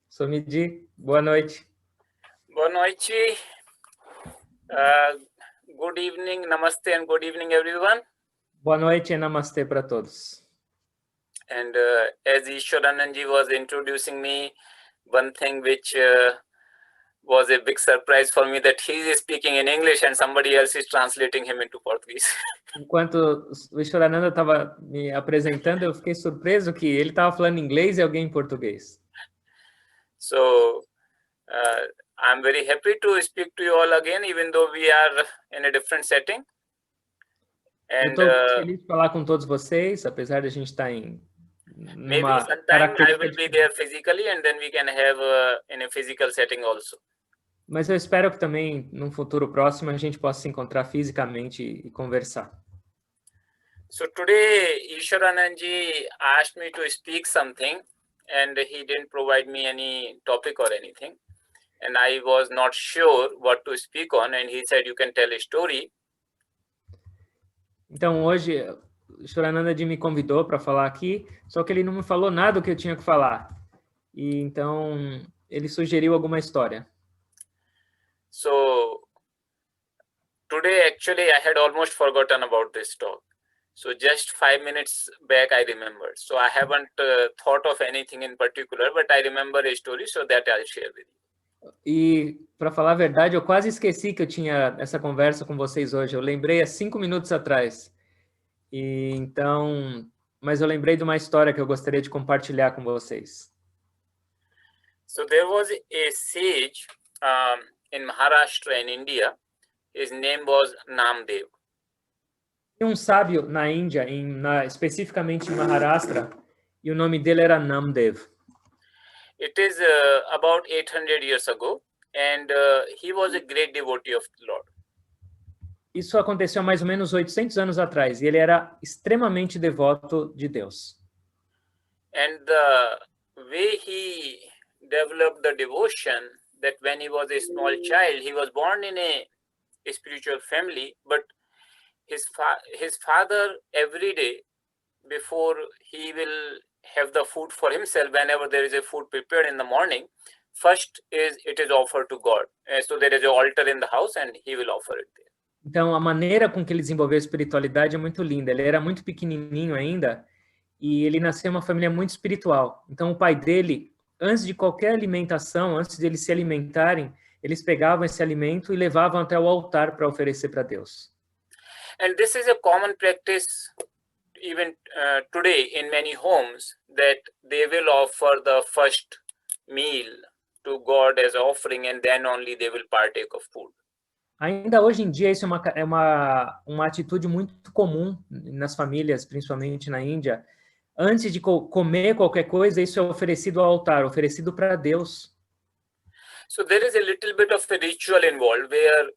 Somidi, boa noite. Boa noite. Good evening, namaste, and good evening, everyone. Boa noite e namastê para todos. And as Ishwarananji was introducing me, one thing which was a big surprise for me that he is speaking in English and somebody else is translating him into Portuguese. Enquanto o Ishwarananda estava me apresentando, eu fiquei surpreso que ele estava falando inglês e alguém em português. So I'm very happy to speak to you all again, even though we are in a different setting. Eu estou feliz de falar com todos vocês, apesar de a gente estar em maybe sometime I will be there physically and then we can have in a physical setting also. Mas eu espero que também, num futuro próximo, a gente possa se encontrar fisicamente e conversar. So today, Ishwarananji asked me to speak something, and he didn't provide me any topic or anything. And I was not sure what to speak on, and he said, you can tell a story. Então, hoje, o Ishwarananda me convidou para falar aqui, só que ele não me falou nada do que eu tinha que falar. E então, ele sugeriu alguma história. So, today, actually, I had almost forgotten about this talk. So, just 5 minutes back, I remembered. So, I haven't thought of anything in particular, but I remember a story, so that I'll share with you. E, para falar a verdade, eu quase esqueci que eu tinha essa conversa com vocês hoje. Eu lembrei há 5 minutos atrás. E, então, mas eu lembrei de uma história que eu gostaria de compartilhar com vocês. So there was a sage in Maharashtra in India. His name was Namdev. Tinha um sábio na Índia, especificamente em Maharashtra, e o nome dele era Namdev. It is about 800 years ago, and he was a great devotee of the Lord. Isso aconteceu mais ou menos 800 anos atrás, e ele era extremamente devoto de Deus. And the way he developed the devotion, that when he was a small child, he was born in a spiritual family, but his father every day, before he will have the food for himself, whenever there is a food prepared in the morning, first it is offered to God. So there is an altar in the house and he will offer it there. Então, a maneira com que ele desenvolveu a espiritualidade é muito linda. Ele era muito pequenininho ainda e ele nasceu em uma família muito espiritual. Então, o pai dele, antes de qualquer alimentação, antes de eles se alimentarem, eles pegavam esse alimento e levavam até o altar para oferecer para Deus. And this is a common practice even today in many homes, that they will offer the first meal to God as offering, and then only they will partake of food. Ainda hoje em dia, isso é uma atitude muito comum nas famílias, principalmente na Índia. Antes de comer qualquer coisa, isso é oferecido ao altar, oferecido para Deus. So there is a little bit of a ritual involved where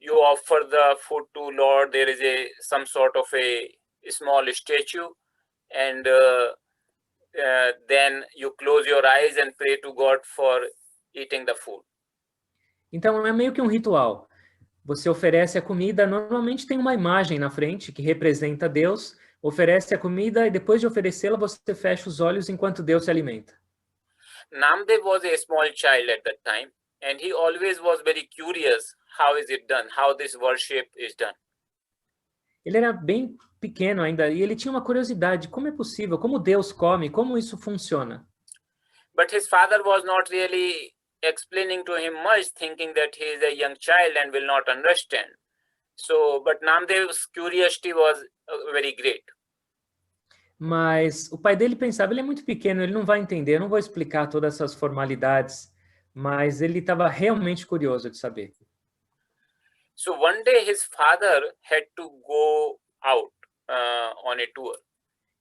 you offer the food to Lord. There is some sort of a small statue, and then you close your eyes and pray to God for eating the food. Então é meio que um ritual. Você oferece a comida, normalmente tem uma imagem na frente que representa Deus, oferece a comida e depois de oferecê-la você fecha os olhos enquanto Deus se alimenta. Namdev was a small child at that time, and he always was very curious how is it done, how this worship is done. Ele era bem pequeno ainda e ele tinha uma curiosidade, como é possível, como Deus come, como isso funciona. But his father was not really explaining to him much, thinking that he is a young child and will not understand. So, but Namdev's curiosity was very great. Mas o pai dele pensava, ele é muito pequeno, ele não vai entender, eu não vou explicar todas essas formalidades, mas ele estava realmente curioso de saber. So one day his father had to go out on a tour,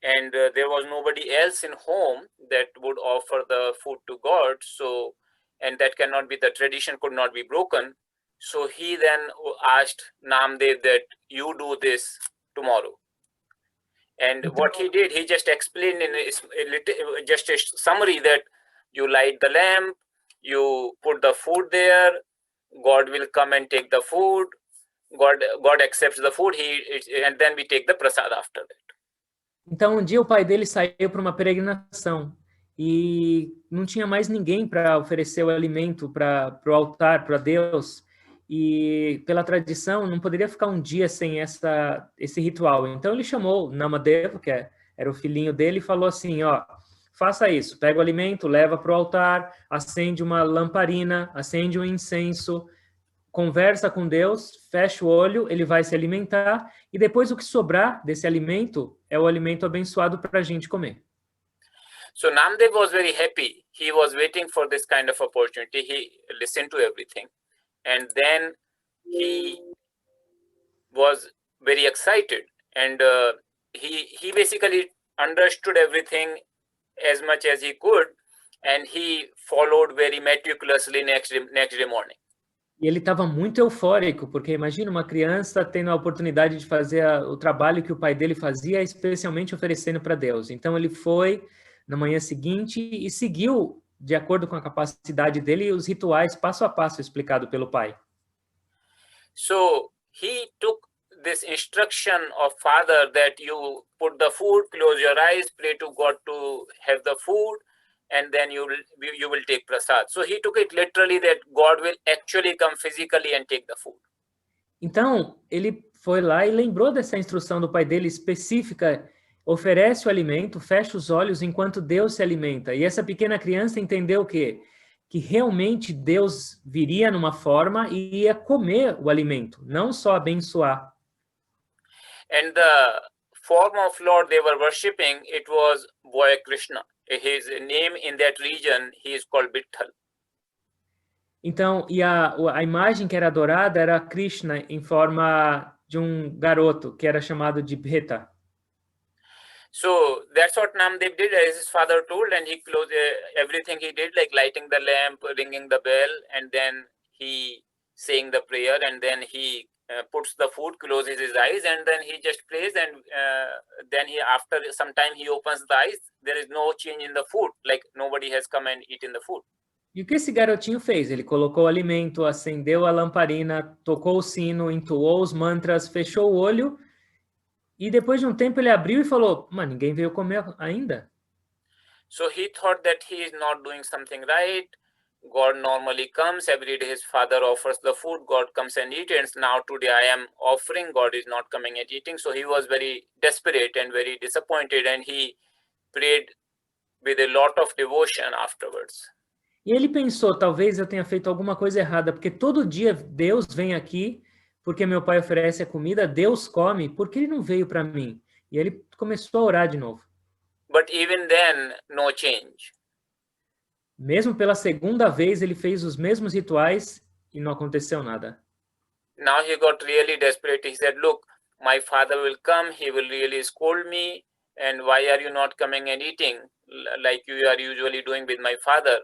and there was nobody else in home that would offer the food to God. So, and that cannot be, the tradition could not be broken. So he then asked Namdev that you do this tomorrow. And what he did, he just explained in just a summary that you light the lamp, you put the food there, God will come and take the food, God accepts the food, and then we take the prasad after that. Então, um dia o pai dele saiu para uma peregrinação e não tinha mais ninguém para oferecer o alimento para o altar, para Deus, e pela tradição não poderia ficar um dia sem esse ritual. Então ele chamou Namadeva, que era o filhinho dele, e falou assim, ó, faça isso, pega o alimento, leva para o altar, acende uma lamparina, acende um incenso, conversa com Deus, fecha o olho, ele vai se alimentar, e depois o que sobrar desse alimento é o alimento abençoado para a gente comer. So Namdev was very happy. He was waiting for this kind of opportunity. He listened to everything. And then he was very excited. And he basically understood everything as much as he could. And he followed very meticulously next day morning. E ele estava muito eufórico, porque imagina uma criança tendo a oportunidade de fazer o trabalho que o pai dele fazia, especialmente oferecendo para Deus. Então ele foi na manhã seguinte e seguiu, de acordo com a capacidade dele, os rituais passo a passo explicado pelo pai. So he took this instruction of father that you put the food, close your eyes, pray to God to have the food, and then you will take prasad. So he took it literally that God will actually come physically and take the food. Então, ele foi lá e lembrou dessa instrução do pai dele específica, oferece o alimento, fecha os olhos enquanto Deus se alimenta. E essa pequena criança entendeu que realmente Deus viria numa forma e ia comer o alimento, não só abençoar. And the form of Lord they were worshipping, it was Boy Krishna. His name in that region, he is called Vitthal. Então, e a imagem que era adorada era Krishna em forma de um garoto, que era chamado de Bheta. So that's what Namdev did, as his father told, and he closed everything he did, like lighting the lamp, ringing the bell, and then he saying the prayer, and then he puts the food, closes his eyes, and then he just prays, and then he, after some time, he opens the eyes. There is no change in the food, like nobody has come and eaten the food. E o que esse garotinho fez? Ele colocou o alimento, acendeu a lamparina, tocou o sino, entoou os mantras, fechou o olho, e depois de um tempo ele abriu e falou, mas ninguém veio comer ainda. So he thought that he is not doing something right. God normally comes every day. His father offers the food. God comes and eats. And now today I am offering. God is not coming and eating. So he was very desperate and very disappointed. And he prayed with a lot of devotion afterwards. E ele pensou, talvez eu tenha feito alguma coisa errada, porque todo dia Deus vem aqui, porque meu pai oferece a comida, Deus come, porque ele não veio para mim? E ele começou a orar de novo. But even then, no change. Mesmo pela segunda vez, ele fez os mesmos rituais e não aconteceu nada. Now he got really desperate. He said, look, my father will come. He will really scold me. And why are you not coming and eating like you are usually doing with my father?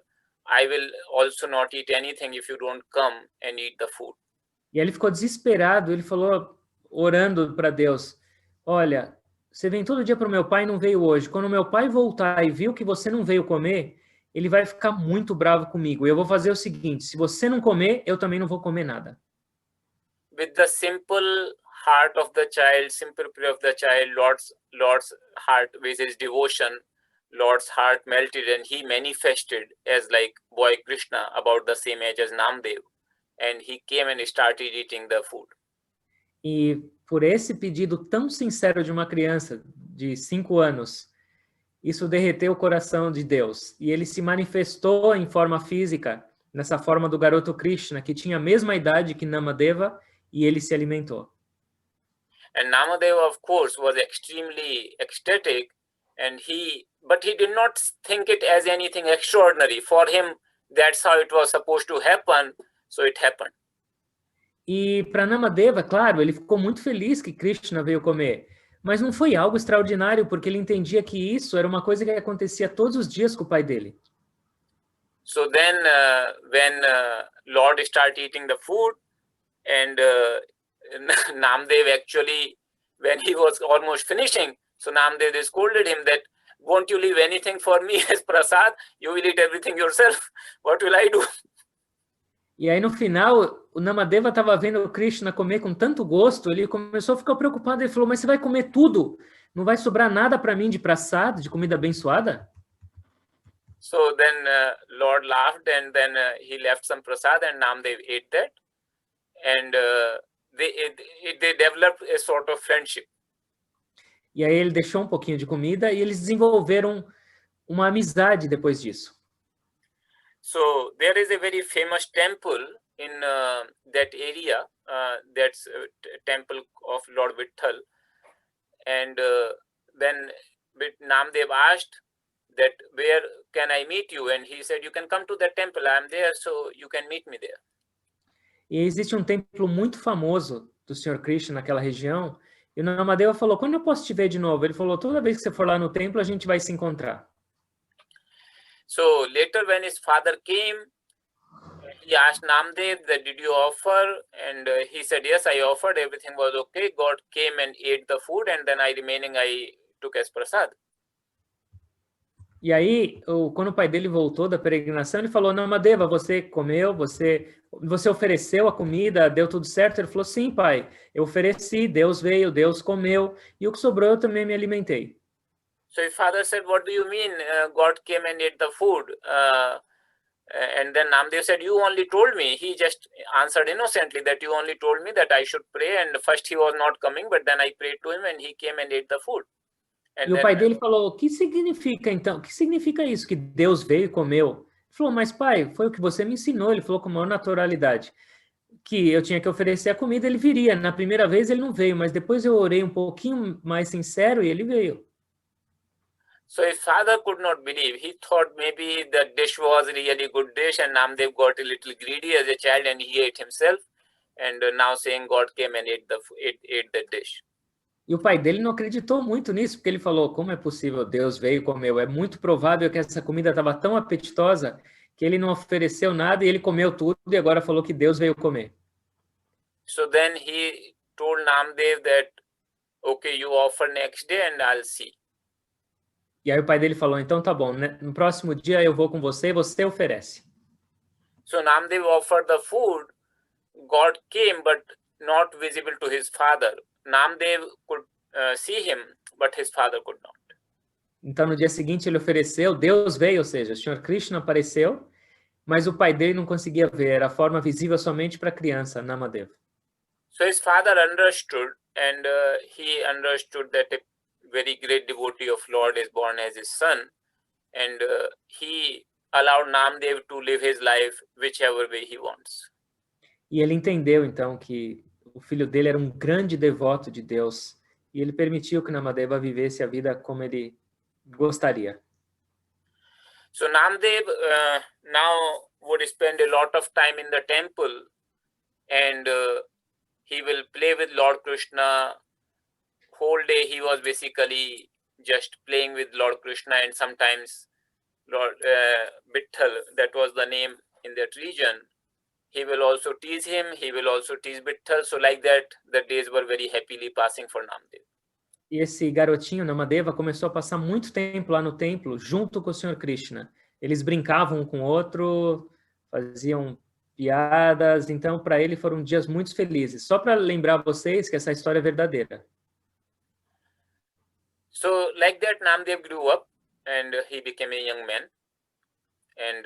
I will also not eat anything if you don't come and eat the food. E ele ficou desesperado. Ele falou, orando para Deus, olha, você vem todo dia para o meu pai e não veio hoje. Quando meu pai voltar e viu que você não veio comer, ele vai ficar muito bravo comigo. Eu vou fazer o seguinte, se você não comer, eu também não vou comer nada. With the simple heart of the child, simple prayer of the child, Lord's heart with his devotion, Lord's heart melted and he manifested as like boy Krishna about the same age as Namdev. And he came and started eating the food. E por esse pedido tão sincero de uma criança de 5 anos, isso derreteu o coração de Deus. E ele se manifestou em forma física, nessa forma do garoto Krishna, que tinha a mesma idade que Namadeva, e ele se alimentou. And Namadeva, of course, was extremely ecstatic, but he did not think it as anything extraordinary. For him, that's how it was supposed to happen, so it happened. E para Namadeva, claro, ele ficou muito feliz que Krishna veio comer. Mas não foi algo extraordinário, porque ele entendia que isso era uma coisa que acontecia todos os dias com o pai dele. So then, when Lord started eating the food, and Namdev actually, when he was almost finishing, so Namdev scolded him that, won't you leave anything for me as prasad? You will eat everything yourself. What will I do? E aí, no final, o Namadeva estava vendo o Krishna comer com tanto gosto, ele começou a ficar preocupado. Ele falou, mas você vai comer tudo? Não vai sobrar nada para mim de prasad, de comida abençoada? So then Lord laughed, and then he left some prasad, and Namdev ate that, and they developed a sort of friendship. E aí ele deixou um pouquinho de comida e eles desenvolveram uma amizade depois disso. So there is a very famous temple in that area. That's temple of Lord Vitthal, and then Namdev asked that where can I meet you, and he said you can come to that temple. I am there, so you can meet me there. E existe um templo muito famoso do Sr. Krishna naquela região, e o Namadeva falou, quando eu posso te ver de novo? Ele falou, toda vez que você for lá no templo, a gente vai se encontrar. So later when his father came, he asked Namdev that did you offer, and he said yes, I offered, everything was okay. God came and ate the food, and then remaining I took as prasad. E aí, quando o pai dele voltou da peregrinação, ele falou, Namadeva, você comeu, você ofereceu a comida, deu tudo certo? Ele falou, sim, pai, eu ofereci, Deus veio, Deus comeu, e o que sobrou eu também me alimentei. So his father said, what do you mean? God came and ate the food. And then Namdev said, you only told me. He just answered innocently that you only told me that I should pray. And first he was not coming, but then I prayed to him and he came and ate the food. And e o pai dele falou, o que significa então? O que significa isso, que Deus veio e comeu? Ele falou, mas pai, foi o que você me ensinou. Ele falou com maior naturalidade, que eu tinha que oferecer a comida, ele viria. Na primeira vez ele não veio, mas depois eu orei um pouquinho mais sincero e ele veio. So his father could not believe. He thought maybe the dish was really good dish, and Namdev got a little greedy as a child and he ate himself. And now saying God came and ate the dish. E o pai dele não acreditou muito nisso, porque ele falou, como é possível, Deus veio e comeu? É muito provável que essa comida estava tão apetitosa que ele não ofereceu nada e ele comeu tudo e agora falou que Deus veio comer. So then he told Namdev that, okay, you offer next day and I'll see. E aí o pai dele falou, então tá bom, né? No próximo dia eu vou com você e você oferece. So Namdev offered the food. God came, but not visible to his father. Namdev could see him, but his father could not. Então no dia seguinte ele ofereceu, Deus veio, ou seja, o Sr. Krishna apareceu, mas o pai dele não conseguia ver, era a forma visível somente para a criança, Namadeva. So his father understood, and he understood that a very great devotee of Lord is born as his son, and he allowed Namdev to live his life whichever way he wants. E ele entendeu então que o filho dele era um grande devoto de Deus e ele permitiu que Namadeva vivesse a vida como ele gostaria. So Namdev now would spend a lot of time in the temple, and he will play with Lord Krishna. Whole day he was basically just playing with Lord Krishna, and sometimes Lord Vitthal, that was the name in that region. He will also tease him, he will also tease Vitthal. So like that, the days were very happily passing for Namdev. E esse garotinho, Namadeva, começou a passar muito tempo lá no templo, junto com o Sr. Krishna. Eles brincavam um com o outro, faziam piadas, então para ele foram dias muito felizes. Só para lembrar vocês que essa história é verdadeira. So like that, Namdev grew up and he became a young man. And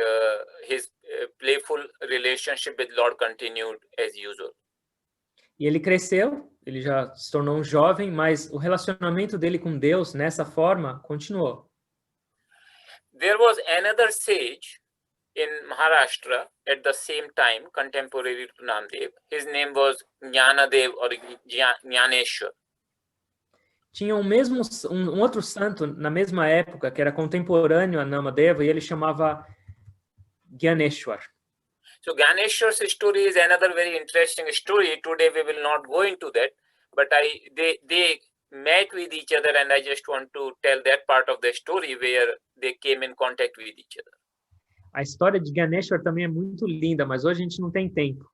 his playful relationship with Lord continued as usual. E ele cresceu, ele já se tornou um jovem, mas o relacionamento dele com Deus, nessa forma, continuou. There was another sage in Maharashtra at the same time, contemporary to Namdev. His name was Jnanadev or Jnaneshwar. Tinha um outro santo na mesma época, que era contemporâneo a Namadeva, e ele chamava Jnaneshwar. So Jnaneshwar's story is another very interesting story. Today we will not go into that, but they met with each other, and I just want to tell that part of the story where they came in contact with each other. A história de Jnaneshwar também é muito linda, mas hoje a gente não tem tempo.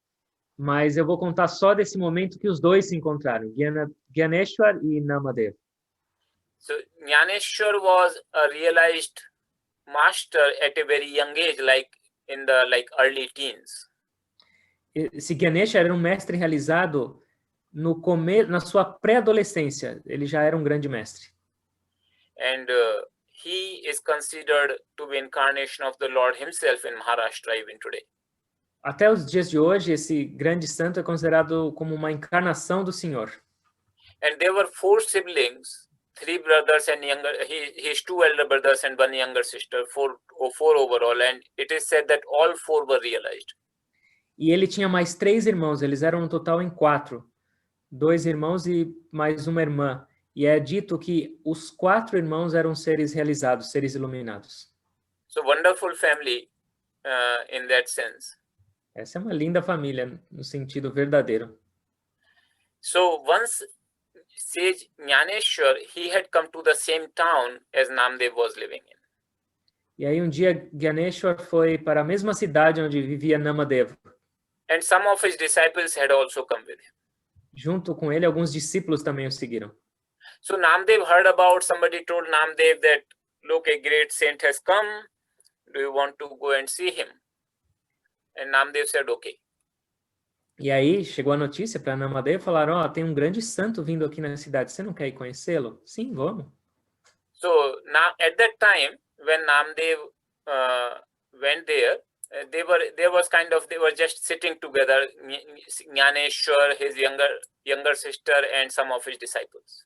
Mas eu vou contar só desse momento que os dois se encontraram, Jnaneshwar e Namadeva. So Jnaneshwar was a realized master at a very young age, like in the early teens. Esse Jnaneshwar era um mestre realizado na sua pré-adolescência. Ele já era um grande mestre. And he is considered to be incarnation of the Lord himself in Maharashtra even today. Até os dias de hoje, esse grande santo é considerado como uma encarnação do Senhor. And there were 4 siblings, 3 brothers and his 2 elder brothers and 1 younger sister, 4 overall, and it is said that all 4 were realized. E ele tinha mais 3 irmãos, eles eram no total em 4. 2 irmãos e mais uma irmã. E é dito que os 4 irmãos eram seres realizados, seres iluminados. So wonderful family in that sense. Essa é uma linda família, no sentido verdadeiro. So once Sage Jnaneshwar, he had come to the same town as Namdev was living in. E aí um dia Gyaneshwar foi para a mesma cidade onde vivia Namadeva. And some of his disciples had also come with him. Junto com ele, alguns discípulos também o seguiram. So Namdev heard about, somebody told Namdev that, look, a great saint has come. Do you want to go and see him? And Namdev said, okay. E aí chegou a notícia para Namadeva e falaram, ó, tem um grande santo vindo aqui na cidade, você não quer ir conhecê-lo? Sim, vamos. So now at that time, when Namdev went there, they were just sitting together, Jnaneshwar, his younger sister, and some of his disciples.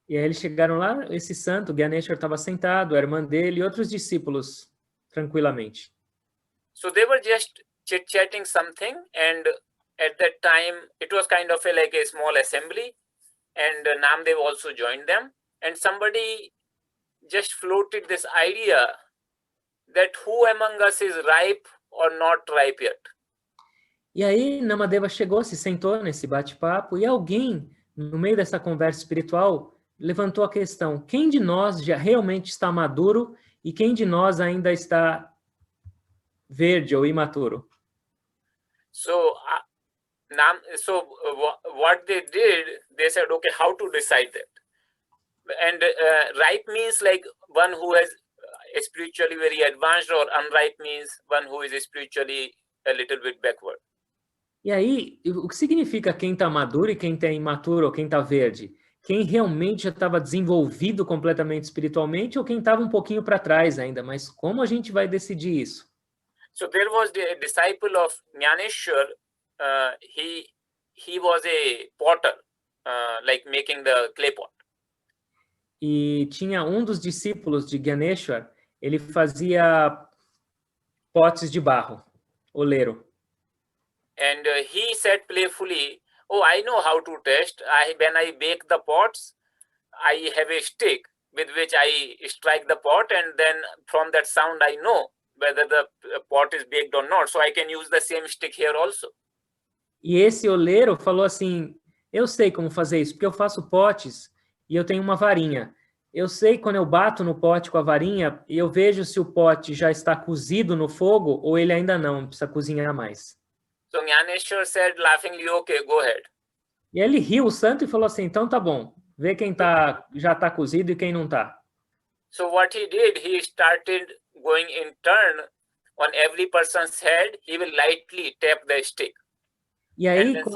E aí eles chegaram lá, esse santo, Gyaneshwar, estava sentado, a irmã dele e outros discípulos, tranquilamente. So they were just chit-chatting something, and at that time, it was kind of like a small assembly, and Namdev also joined them, and somebody just floated this idea that who among us is ripe or not ripe yet. E aí Namadeva chegou, se sentou nesse bate-papo, e alguém, no meio dessa conversa espiritual, levantou a questão, quem de nós já realmente está maduro e quem de nós ainda está verde ou imaturo? So what they did, they said, okay, how to decide that? And ripe means like one who is spiritually very advanced, or unripe means one who is spiritually a little bit backward. E aí, o que significa quem está maduro e quem está imaturo ou quem está verde? Quem realmente já estava desenvolvido completamente espiritualmente ou quem estava um pouquinho para trás ainda? Mas como a gente vai decidir isso? So there was a disciple of Jnaneshwar. He was a potter, like making the clay pot. E tinha um dos discípulos de Gyaneshwar, ele fazia potes de barro, oleiro. And he said playfully, oh, I know how to test. When I bake the pots, I have a stick with which I strike the pot, and then from that sound I know whether the pot is baked or not. So I can use the same stick here also. E esse oleiro falou assim, eu sei como fazer isso, porque eu faço potes e eu tenho uma varinha. Eu sei quando eu bato no pote com a varinha e eu vejo se o pote já está cozido no fogo ou ele ainda não, precisa cozinhar mais. So Jnaneshwar said laughingly, okay, go ahead. E ele riu o santo e falou assim, então tá bom, vê quem já está cozido e quem não está. So what he did, he started going in turn on every person's head, he will lightly tap the stick. E aí, com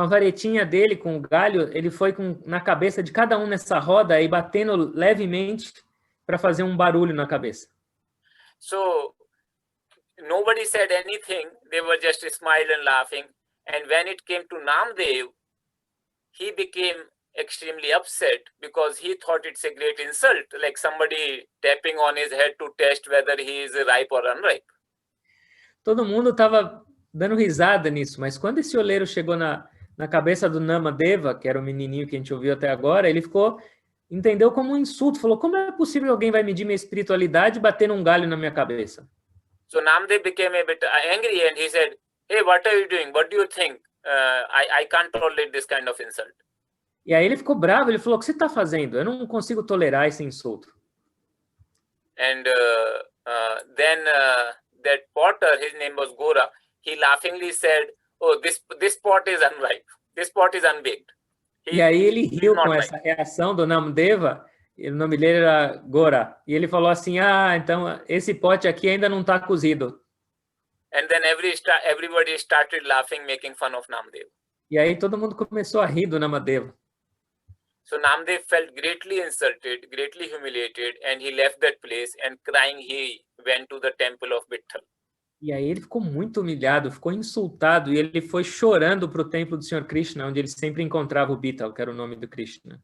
a varetinha dele, com o galho, ele foi na cabeça de cada um nessa roda e batendo levemente para fazer um barulho na cabeça. So nobody said anything, they were just smiling and laughing. And when it came to Namdev, he became extremely upset because he thought it's a great insult, like somebody tapping on his head to test whether he is ripe or unripe. Todo mundo estava dando risada nisso, mas quando esse oleiro chegou na cabeça do Namadeva, que era o menininho que a gente ouviu até agora, ele entendeu como um insulto, falou, como é possível que alguém vai medir minha espiritualidade batendo um galho na minha cabeça? So Namdev became a bit angry and he said, hey, what are you doing? What do you think? I can't tolerate this kind of insult. E aí ele ficou bravo, ele falou, o que você está fazendo? Eu não consigo tolerar esse insulto. And then that potter, his name was Gora, he laughingly said, oh, this pot is unripe. This pot is unbaked. E aí ele riu com essa reação do Namdeva, o nome dele era Gora, e ele falou assim, então esse pote aqui ainda não está cozido. And then everybody started laughing, making fun of Namdev. E aí todo mundo começou a rir do Namadeva. So Namdev felt greatly insulted, greatly humiliated, and he left that place, and crying he went to the temple of Vitthal. E aí ele ficou muito humilhado, ficou insultado, e ele foi chorando para o templo do Senhor Krishna, onde ele sempre encontrava o Bittal, que era o nome do Krishna.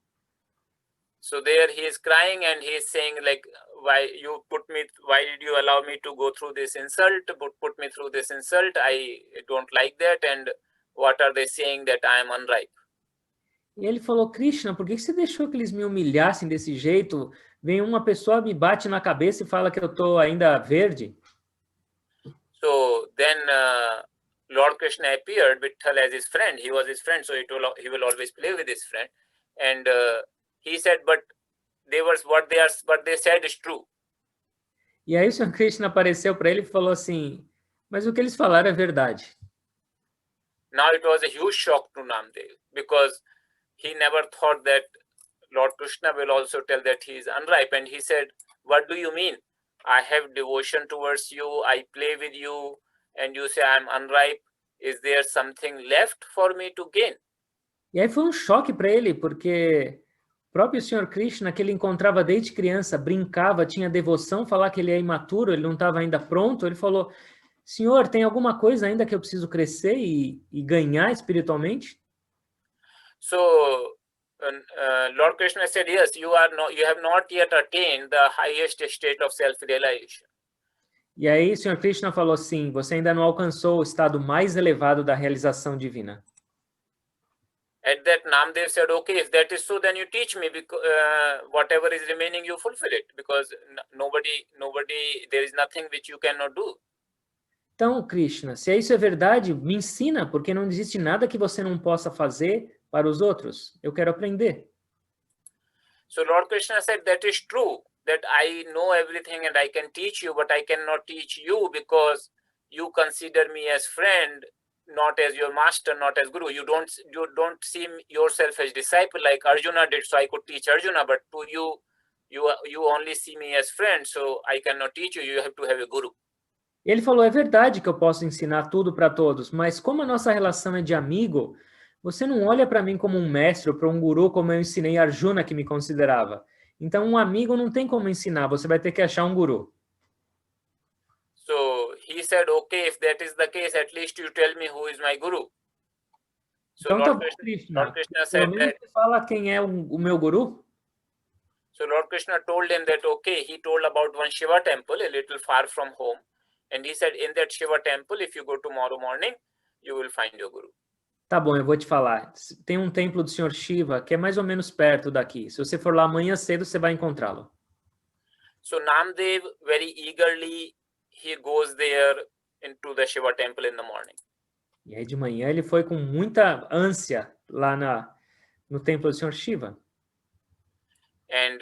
So there he is crying and he is saying like, why did you allow me to go through this insult, put me through this insult? I don't like that, and what are they saying that I am unripe? E ele falou, Krishna, por que você deixou que eles me humilhassem desse jeito? Vem uma pessoa, me bate na cabeça e fala que eu estou ainda verde. So then Lord Krishna appeared, Vitthal as his friend. He was his friend, so he will always play with his friend. And he said, but what they said is true. E aí o Senhor Krishna apareceu para ele e falou assim, mas o que eles falaram é verdade. Now it was a huge shock to Namdev, because he never thought that Lord Krishna will also tell that he is unripe. And he said, what do you mean? I have devotion towards you, I play with you, and you say I'm unripe. Is there something left for me to gain? E aí foi um choque para ele, porque o próprio Senhor Krishna, que ele encontrava desde criança, brincava, tinha devoção, falar que ele é imaturo, ele não estava ainda pronto, ele falou, Senhor, tem alguma coisa ainda que eu preciso crescer e ganhar espiritualmente? So Lord Krishna said, yes, you have not yet attained the highest state of self-realization. E aí o Senhor Krishna falou assim, você ainda não alcançou o estado mais elevado da realização divina. At that, Namdev said, okay, if that is so, then you teach me, because whatever is remaining, you fulfill it, because there is nothing which you cannot do. Então, Krishna, se isso é verdade, me ensina, porque não existe nada que você não possa fazer para os outros. Eu quero aprender. So Lord Krishna said, that is true, that I know everything and I can teach you, but I cannot teach you because you consider me as friend, not as your master, not as guru. You don't see yourself as disciple like Arjuna did, so I could teach Arjuna, but to you only see me as friend, so I cannot teach you. You have to have a guru. Ele falou, é verdade que eu posso ensinar tudo para todos, mas como a nossa relação é de amigo, você não olha para mim como um mestre ou para um guru como eu ensinei Arjuna que me considerava. Então, um amigo não tem como ensinar, você vai ter que achar um guru. So he said, okay, if that is the case, at least you tell me who is my guru. So Então, Lord Krishna said that, fala quem é o meu guru? So Lord Krishna told him that, okay, he told about one Shiva temple a little far from home. And he said, in that Shiva temple, if you go tomorrow morning, you will find your guru. Tá bom, eu vou te falar. Tem um templo do Senhor Shiva que é mais ou menos perto daqui. Se você for lá amanhã cedo, você vai encontrá-lo. So Namdev, very eagerly, he goes there into the Shiva temple in the morning. E aí de manhã ele foi com muita ânsia lá no templo do Senhor Shiva. And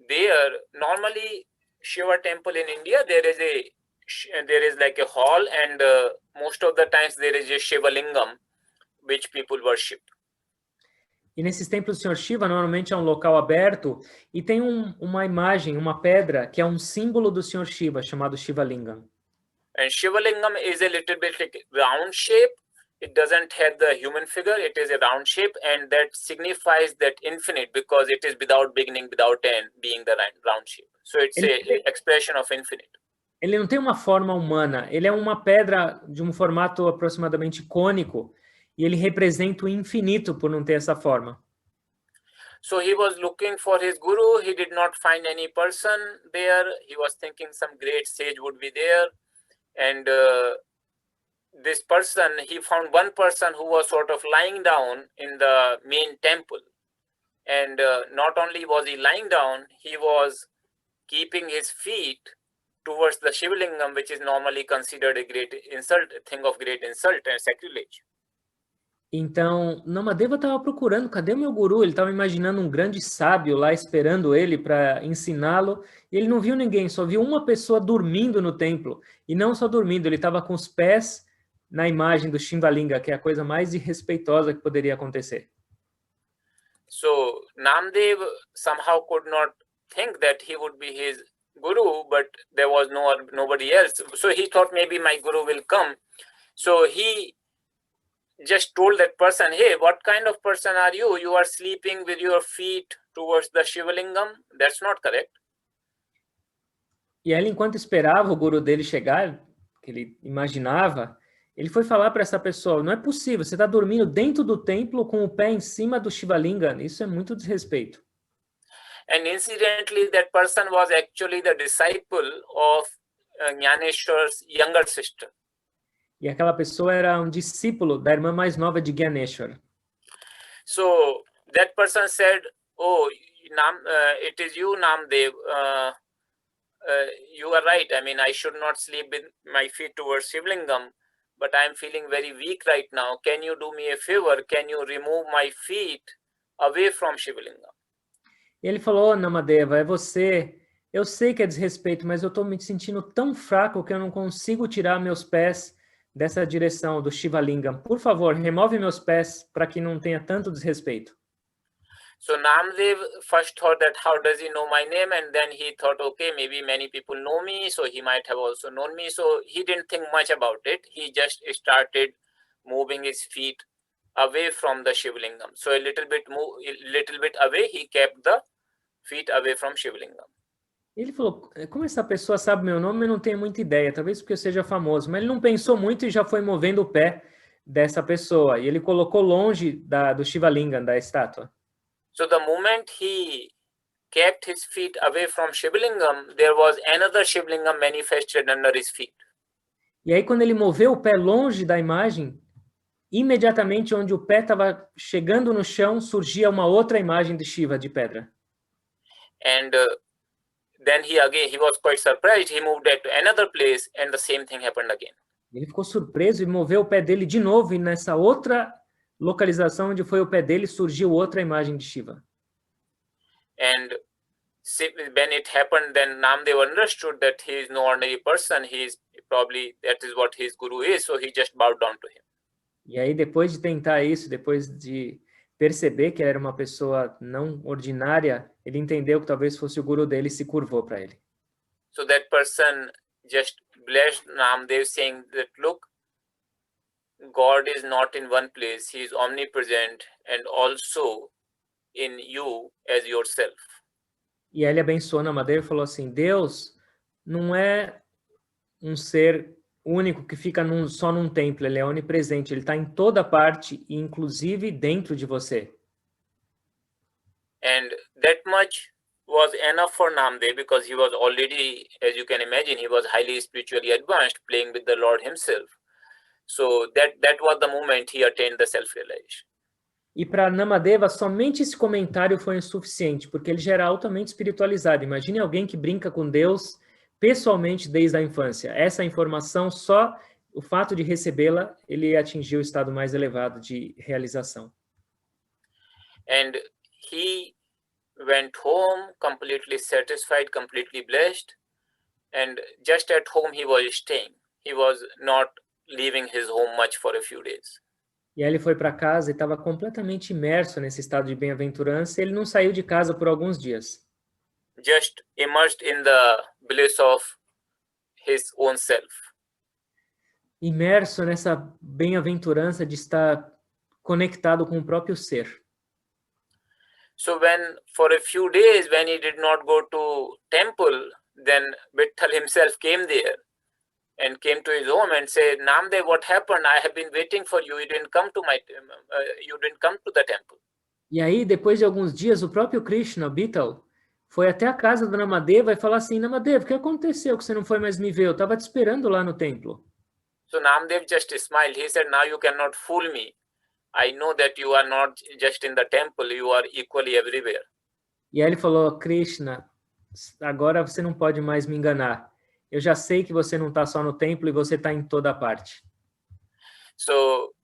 there, normally Shiva temple in India, there is like a hall, and most of the times there is a Shiva lingam which people worship. E nesses templos do Senhor Shiva, normalmente é um local aberto e tem uma imagem, uma pedra, que é um símbolo do Senhor Shiva, chamado Shiva Lingam. And Shiva lingam is a little bit like round shape. It doesn't have the human figure. It is a round shape, and that signifies that infinite, because it is without beginning, without end, being the round shape. So it's an expression of infinite. Ele não tem uma forma humana. Ele é uma pedra de um formato aproximadamente cônico e ele representa o infinito por não ter essa forma. So he was looking for his guru. He did not find any person there. He was thinking some great sage would be there, and this person, he found one person who was sort of lying down in the main temple. And not only was he lying down, he was keeping his feet towards the Shivlingam, which is normally considered a great insult, a thing of great insult and sacrilege. Então, Namadeva estava procurando, cadê o meu guru? Ele estava imaginando um grande sábio lá esperando ele para ensiná-lo. E ele não viu ninguém, só viu uma pessoa dormindo no templo. E não só dormindo, ele estava com os pés na imagem do Shivalinga, que é a coisa mais irrespeitosa que poderia acontecer. So Namdev somehow could not think that he would be his guru, but there was nobody else. So he thought maybe my guru will come. So he just told that person, hey, what kind of person are you? You are sleeping with your feet towards the Shivalingam. That's not correct. E aí, enquanto esperava o guru dele chegar, que ele imaginava, ele foi falar para essa pessoa, não é possível, você está dormindo dentro do templo com o pé em cima do Shivalinga, isso é muito desrespeito. And incidentally, that person was actually the disciple of Jnaneshwar's younger sister. E aquela pessoa era um discípulo da irmã mais nova de Gyaneshwar. So that person said, oh, it is you, Namdev. You are right. I mean, I should not sleep with my feet towards Shivlingam, but I'm feeling very weak right now. Can you do me a favor? Can you remove my feet away from Shivlingam? E ele falou, oh, Namadeva, é você. Eu sei que é desrespeito, mas eu estou me sentindo tão fraco que eu não consigo tirar meus pés dessa direção do Shivalingam. Por favor, remove meus pés para que não tenha tanto desrespeito. So Namdev first thought that how does he know my name, and then he thought, okay, maybe many people know me, so he might have also known me. So he didn't think much about it. He just started moving his feet away from the Shivlingam. So a little bit away, he kept the feet away from Shivlingam. Ele falou, como essa pessoa sabe meu nome, eu não tenho muita ideia, talvez porque eu seja famoso, mas ele não pensou muito e já foi movendo o pé dessa pessoa. E ele colocou longe do Shivalingam, da estátua. So the moment he kept his feet away from Shivlingam, there was another Shivlingam manifested under his feet. E aí quando ele moveu o pé longe da imagem, imediatamente onde o pé estava chegando no chão, surgia uma outra imagem de Shiva de pedra. And then he was quite surprised. He moved that to another place, and the same thing happened again. Ele ficou surpreso e moveu o pé dele de novo, e nessa outra localização onde foi o pé dele, surgiu outra imagem de Shiva. And when it happened, then Namdev understood that he is no ordinary person. He is probably, that is what his guru is, so he just bowed down to him. E aí, depois de tentar isso, depois de perceber que ele era uma pessoa não ordinária, ele entendeu que talvez fosse o guru dele e se curvou para ele. So that person just blessed Namdev, saying that, look, God is not in one place. He is omnipresent and also in you as yourself. E aí ele abençoou Namadeva e falou assim, Deus não é um ser único que fica só num templo, ele é onipresente, ele está em toda parte, inclusive dentro de você. And that much was enough for Namdev, because he was already, as you can imagine, he was highly spiritually advanced, playing with the Lord himself. So that was the moment he attained the self-realization. E para Namadeva, somente esse comentário foi insuficiente, porque ele já era altamente espiritualizado. Imagine alguém que brinca com Deus pessoalmente desde a infância. Essa informação, só o fato de recebê-la, ele atingiu o estado mais elevado de realização. And he went home completely satisfied, completely blessed, and just at home he was staying. He was not leaving his home much for a few days. E aí ele foi para casa e estava completamente imerso nesse estado de bem-aventurança, e ele não saiu de casa por alguns dias. Just immersed in the bliss of his own self. Imerso nessa bem-aventurança de estar conectado com o próprio ser. So when, for a few days, when he did not go to temple, then Vitthal himself came there and came to his home and said, Namdev, what happened? I have been waiting for you. You didn't come to the temple. E aí, depois de alguns dias, o próprio Krishna, Vitthal, foi até a casa do Namadeva e falou assim, Namadeva, o que aconteceu que você não foi mais me ver? Eu estava te esperando lá no templo. So Namdev just smiled. He said, now you cannot fool me. I know that you are not just in the temple, you are equally everywhere. E aí ele falou, Krishna, agora você não pode mais me enganar. Eu já sei que você não está só no templo e você está em toda parte. So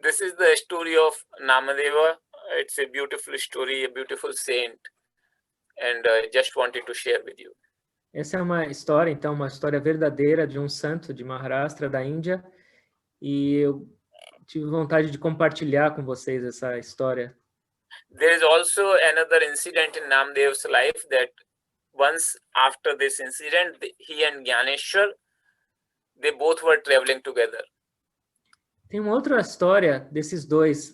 this is the story of Namadeva. It's a beautiful story, a beautiful saint, and I just wanted to share with you. Essa é uma história, então, uma história verdadeira de um santo de Maharashtra, da Índia, e eu tive vontade de compartilhar com vocês essa história. There is also another incident in Namdev's life that once after this incident, he and Gyaneshwar, they both were traveling together. Tem uma outra história desses dois.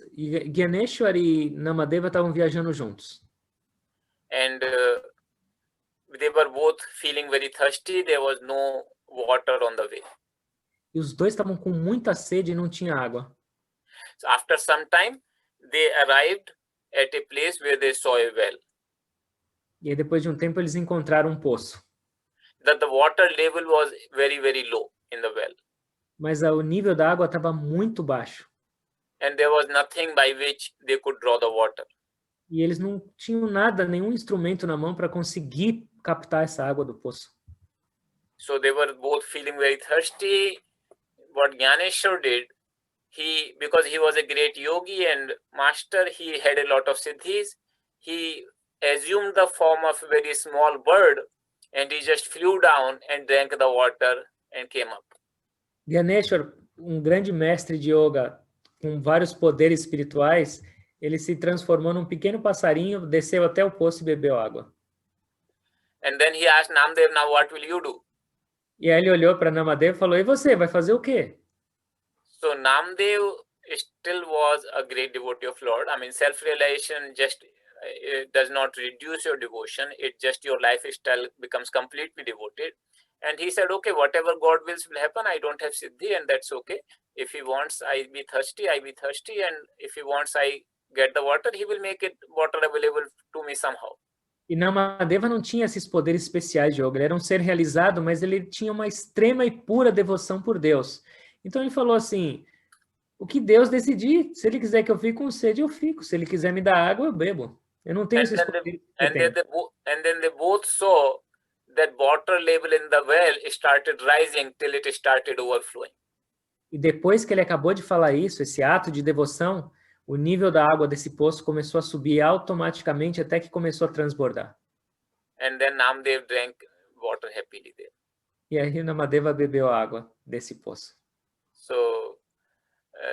Gyaneshwar e Namadeva estavam viajando juntos. And they were both feeling very thirsty. There was no water on the way. E os dois estavam com muita sede e não tinha água. So after some time, they arrived at a place where they saw a well. E aí, depois de um tempo, eles encontraram um poço. That the water level was very, very low in the well. Mas o nível da água estava muito baixo. And there was nothing by which they could draw the water. E eles não tinham nada, nenhum instrumento na mão para conseguir captar essa água do poço. So they were both feeling very thirsty. What Gyaneshwar did, because he was a great yogi and master, he had a lot of siddhis. He assumed the form of a very small bird and he just flew down and drank the water and came up. Gyaneshwar, grande mestre de yoga com vários poderes espirituais, ele se transformou num pequeno passarinho, desceu até o poço e bebeu água. And then he asked Namdev, now what will you do? E aí ele olhou para Namadeva e falou, e você, vai fazer o quê? So Namdev still was a great devotee of Lord. I mean, self-realization just does not reduce your devotion. It just your lifestyle becomes completely devoted. And he said, okay, whatever God wills will happen. I don't have siddhi and that's okay. If he wants I be thirsty, I be thirsty. And if he wants I get the water, he will make it water available to me somehow. E Namadeva não tinha esses poderes especiais de yoga. Ele era um ser realizado, mas ele tinha uma extrema e pura devoção por Deus. Então ele falou assim, o que Deus decidir, se ele quiser que eu fique com sede, eu fico. Se ele quiser me dar água, eu bebo. Eu não tenho esses poderes. And then they both saw that water level in the well started rising till it started overflowing. E depois que ele acabou de falar isso, esse ato de devoção, o nível da água desse poço começou a subir automaticamente até que começou a transbordar. And then Namdev drank water happily there. E aí Namadeva bebeu a água desse poço.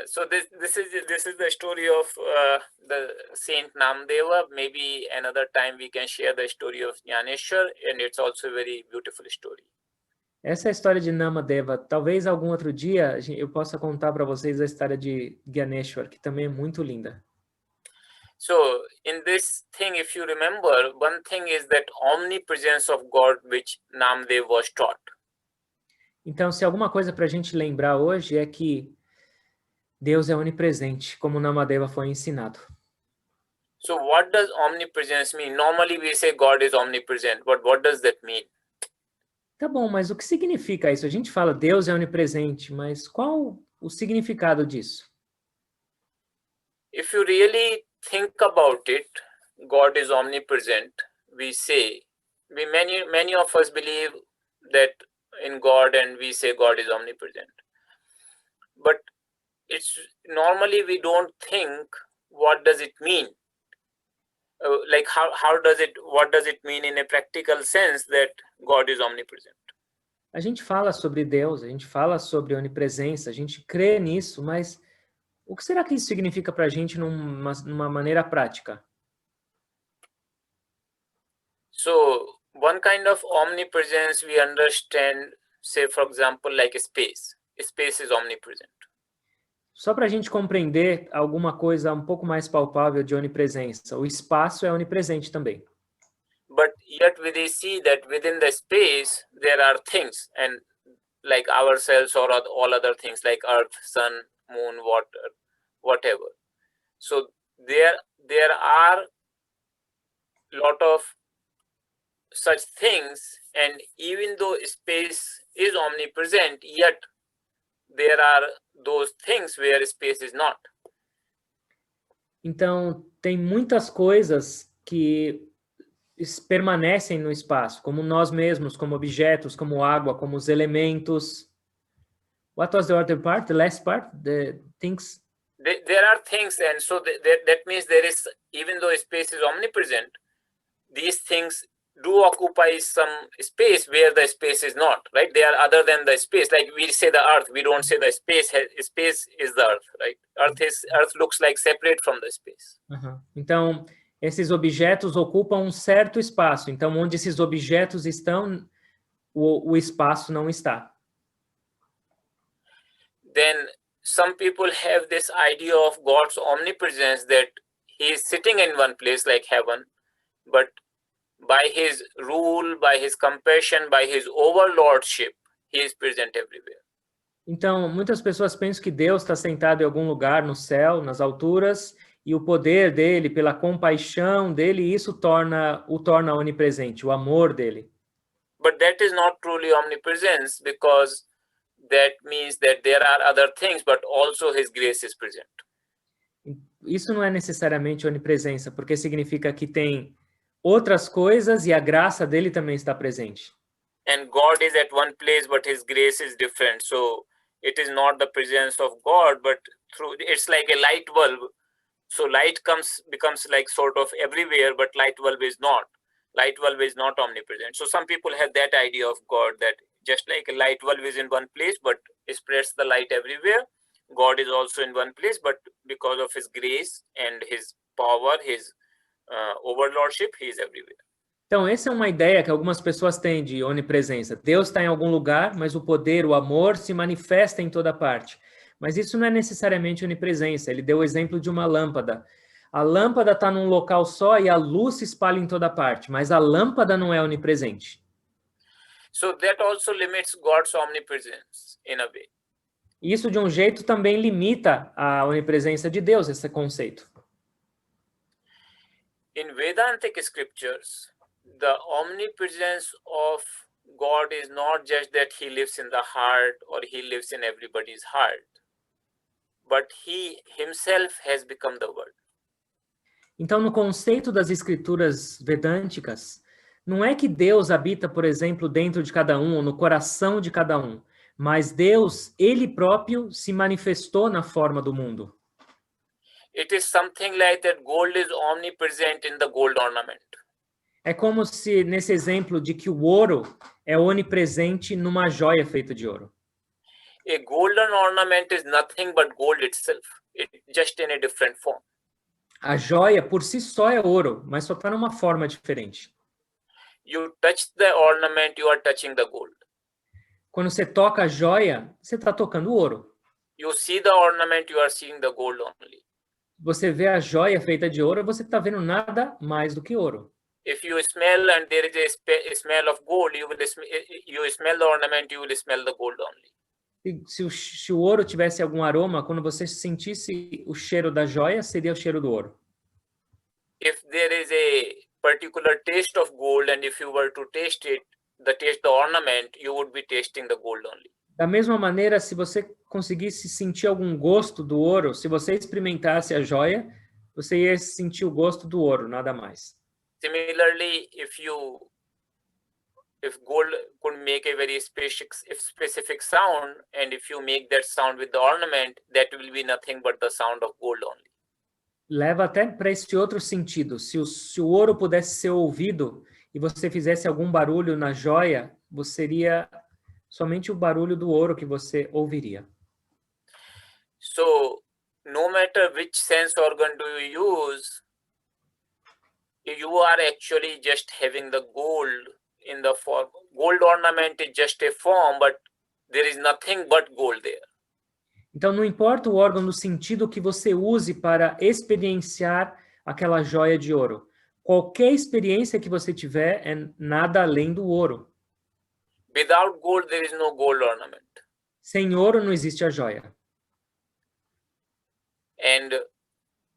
So this is the story of the Saint Namdeva. Maybe another time we can share the story of Gyaneshwar, and it's also a very beautiful story. Essa é a história de Namadeva. Talvez algum outro dia eu possa contar para vocês a história de Gyaneshwar, que também é muito linda. So in this thing, if you remember, one thing is that omnipresence of God which Namdev was taught. Então, se alguma coisa para a gente lembrar hoje é que Deus é onipresente, como Namadeva foi ensinado. So what does omnipresence mean? Normally we say God is omnipresent, but what does that mean? Tá bom, mas o que significa isso? A gente fala Deus é onipresente, mas qual o significado disso? If you really think about it, God is omnipresent. We say, many of us believe that in God and we say God is omnipresent. But it's normally we don't think what does it mean? Like what does it mean in a practical sense that God is omnipresent? A gente fala sobre Deus, a gente fala sobre onipresença, a gente crê nisso, mas o que será que isso significa para a gente numa maneira prática? So one kind of omnipresence we understand, say for example, like space. Space is omnipresent. Só para a gente compreender alguma coisa um pouco mais palpável de onipresença, o espaço é onipresente também. But yet we see that within the space there are things, and like ourselves or all other things like earth, sun, moon, water, whatever. So there are lot of such things, and even though space is omnipresent, yet there are those things where space is not. Então, tem muitas coisas que permanecem no espaço, como nós mesmos, como objetos, como água, como os elementos. What was the other part? The last part? The things? There are things, and so that means there is, even though space is omnipresent, these things do occupy some space where the space is not, right? They are other than the space. Like we say the earth, we don't say the space. Space is the earth, right? Earth looks like separate from the space. Então, esses objetos ocupam um certo espaço. Então, onde esses objetos estão, o espaço não está. Then some people have this idea of God's omnipresence, that he is sitting in one place like heaven, but by his rule, by his compassion, by his overlordship, he is present everywhere. Então, muitas pessoas pensam que Deus está sentado em algum lugar no céu, nas alturas, e o poder dele, pela compaixão dele, isso o torna onipresente, o amor dele. But that is not truly omnipresence, because that means that there are other things, but also his grace is present. Isso não é necessariamente onipresença, porque significa que tem outras coisas e a graça dele também está presente. And God is at one place, but his grace is different. So it is not the presence of God, but it's like a light bulb. So light becomes like sort of everywhere, but light bulb is not. Light bulb is not omnipresent. So some people have that idea of God, that just like a light bulb is in one place, but it spreads the light everywhere, God is also in one place, but because of his grace and his power, his overlordship, he is everywhere. Então, essa é uma ideia que algumas pessoas têm de onipresença. Deus está em algum lugar, mas o poder, o amor se manifesta em toda parte. Mas isso não é necessariamente onipresença. Ele deu o exemplo de uma lâmpada. A lâmpada está num local só e a luz se espalha em toda parte, mas a lâmpada não é onipresente. So that also limits God's omnipresence in a way. Isso, de um jeito, também limita a onipresença de Deus, esse conceito. In Vedantic scriptures, the omnipresence of God is not just that he lives in the heart or he lives in everybody's heart, but he himself has become the word. Então, no conceito das escrituras vedânticas, não é que Deus habita, por exemplo, dentro de cada um ou no coração de cada um, mas Deus, ele próprio, se manifestou na forma do mundo. It is something like that gold is omnipresent in the gold ornament. É como se, nesse exemplo de que o ouro é onipresente numa joia feita de ouro. A golden ornament is nothing but gold itself, just in a different form. A joia, por si só, é ouro, mas só está numa forma diferente. You touch the ornament, you are touching the gold. Quando você toca a joia, você está tocando o ouro. You see the ornament, you are seeing the gold only. Você vê a joia feita de ouro, você está vendo nada mais do que ouro. If you smell and there is a smell of gold, you smell the ornament, you will smell the gold only. Se o ouro tivesse algum aroma, quando você sentisse o cheiro da joia, seria o cheiro do ouro. If there is a particular taste of gold, and if you were to taste the ornament, you would be tasting the gold only. Da mesma maneira, se você conseguisse sentir algum gosto do ouro, se você experimentasse a joia, você ia sentir o gosto do ouro, nada mais. Similarly, if gold could make a very specific sound, and if you make that sound with the ornament, that will be nothing but the sound of gold only. Leva até para esse outro sentido. Se o ouro pudesse ser ouvido e você fizesse algum barulho na joia, seria somente o barulho do ouro que você ouviria. So, no matter which sense organ do you use, you are actually just having the gold in the form. Gold ornament is just a form, but there is nothing but gold there. Então, não importa o órgão no sentido que você use para experienciar aquela joia de ouro. Qualquer experiência que você tiver é nada além do ouro. Without gold, there is no gold ornament. Sem ouro não existe a joia. And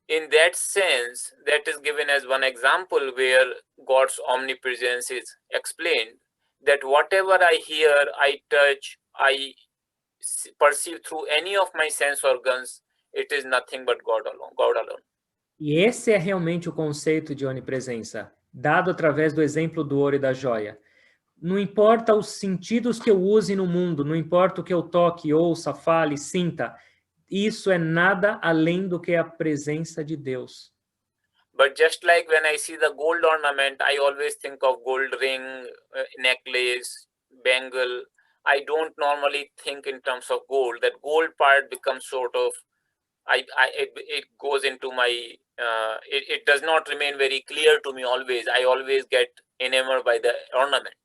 in that sense, that is given as one example where God's omnipresence is explained, that whatever I hear, I touch, I perceive through any of my sense organs, it is nothing but God alone. E esse é realmente o conceito de onipresença, dado através do exemplo do ouro e da joia. Não importa os sentidos que eu use no mundo, não importa o que eu toque, ouça, fale, sinta, isso é nada além do que a presença de Deus. But just like when I see the gold ornament, I always think of gold ring, necklace, bangle. I don't normally think in terms of gold. That gold part becomes sort of, it goes into my, it does not remain very clear to me always. I always get enamored by the ornament.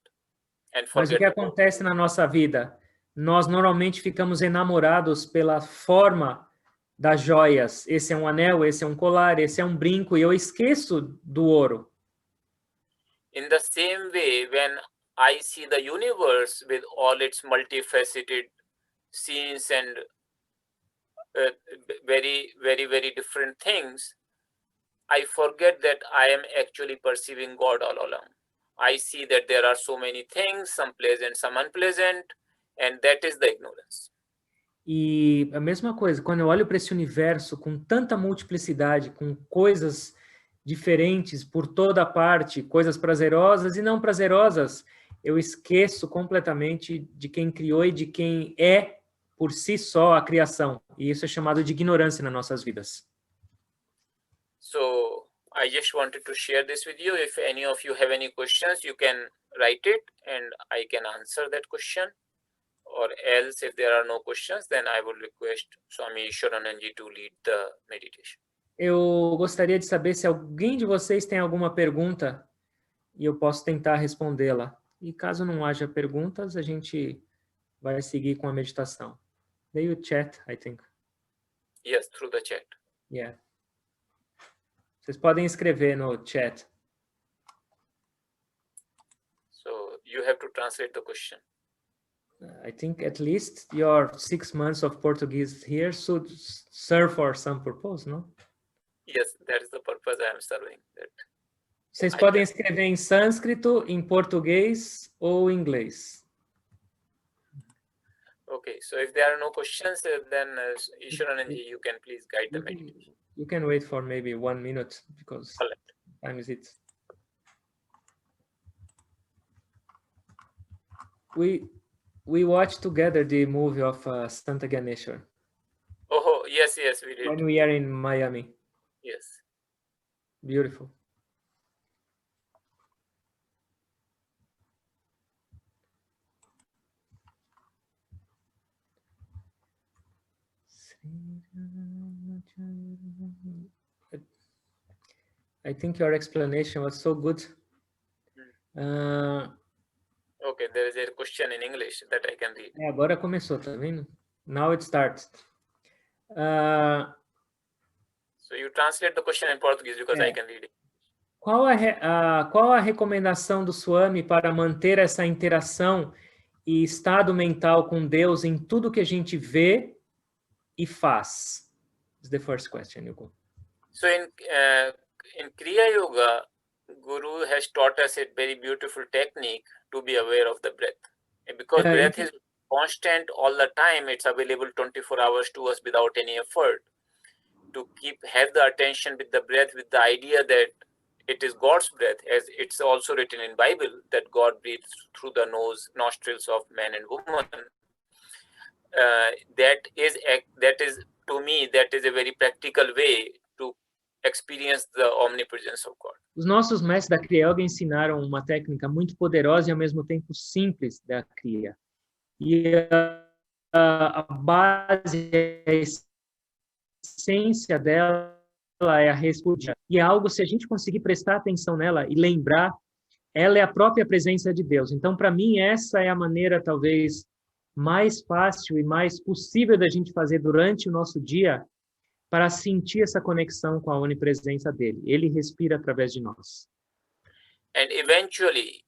Mas o que acontece na nossa vida? nós normalmente ficamos enamorados pela forma das joias. Esse é um anel, esse é um colar, esse é um brinco, e eu esqueço do ouro. In the same way, when I see the universe with all its multifaceted scenes and very, very, very different things, I forget that I am actually perceiving God all along. I see that there are so many things, some pleasant, some unpleasant, and that is the ignorance. E a mesma coisa, quando eu olho para esse universo com tanta multiplicidade, com coisas diferentes por toda parte, coisas prazerosas e não prazerosas, eu esqueço completamente de quem criou e de quem é por si só a criação. E isso é chamado de ignorância nas nossas vidas. So I just wanted to share this with you. If any of you have any questions, you can write it and I can answer that question. Or else, if there are no questions, then I would request Swami Iswarananji to lead the meditation. Eu gostaria de saber se alguém de vocês tem alguma pergunta e eu posso tentar respondê-la. E caso não haja perguntas, a gente vai seguir com a meditação. Veio o chat, I think. Yes, through the chat. Yeah. Vocês podem escrever no chat. So you have to translate the question. I think at least your 6 months of Portuguese here should serve for some purpose, no? Yes, that is the purpose I am serving. That Vocês podem escrever em sânscrito, em português ou em inglês. Okay, so if there are no questions, then Iswarananji, you can please guide the meditation. You can wait for maybe 1 minute because time is it. We watched together the movie of Santa Ganesha. Oh, yes, yes, we did. When we are in Miami. Yes. Beautiful. I think your explanation was so good. Okay, there is a question in English that I can read. Agora começou, tá vendo? Now it starts. So you translate the question in Portuguese because I can read it. Qual a recomendação do Swami para manter essa interação e estado mental com Deus em tudo que a gente vê e faz? Is the first question, Yuko. So in Kriya Yoga, Guru has taught us a very beautiful technique to be aware of the breath. And because breath is constant all the time, it's available 24 hours to us without any effort. To have the attention with the breath, with the idea that it is God's breath, as it's also written in Bible that God breathes through the nostrils of man and woman. That is to me, that is a very practical way to experience the omnipresence of God. Os nossos mestres da Kriya Yoga ensinaram uma técnica muito poderosa e ao mesmo tempo simples da Kriya. E a base, a essência dela é a respiração. E é algo, se a gente conseguir prestar atenção nela e lembrar, ela é a própria presença de Deus. Então, para mim, essa é a maneira, talvez, mais fácil e mais possível da gente fazer durante o nosso dia para sentir essa conexão com a onipresença dele. Ele respira através de nós. And eventually,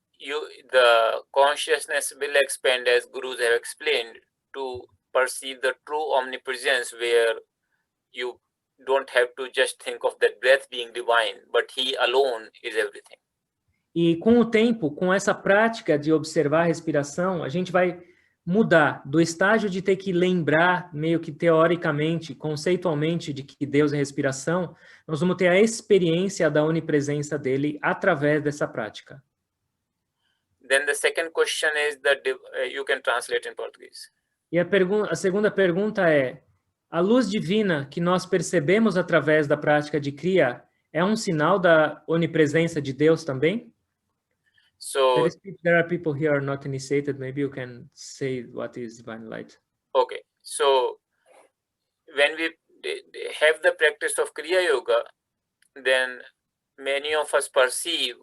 the consciousness will expand, as gurus have explained, to perceive the true omnipresence, where you don't have to just think of that breath being divine, but he alone is everything. E com o tempo, com essa prática de observar a respiração, a gente vai mudar do estágio de ter que lembrar, meio que teoricamente, conceitualmente, de que Deus é respiração, nós vamos ter a experiência da onipresença dele através dessa prática. Then the second question is that you can translate in Portuguese. E a segunda pergunta é: a luz divina que nós percebemos através da prática de Kriya é um sinal da onipresença de Deus também? So there are people here not initiated. Maybe you can say what is divine light. Okay, so when we have the practice of Kriya Yoga, then many of us perceive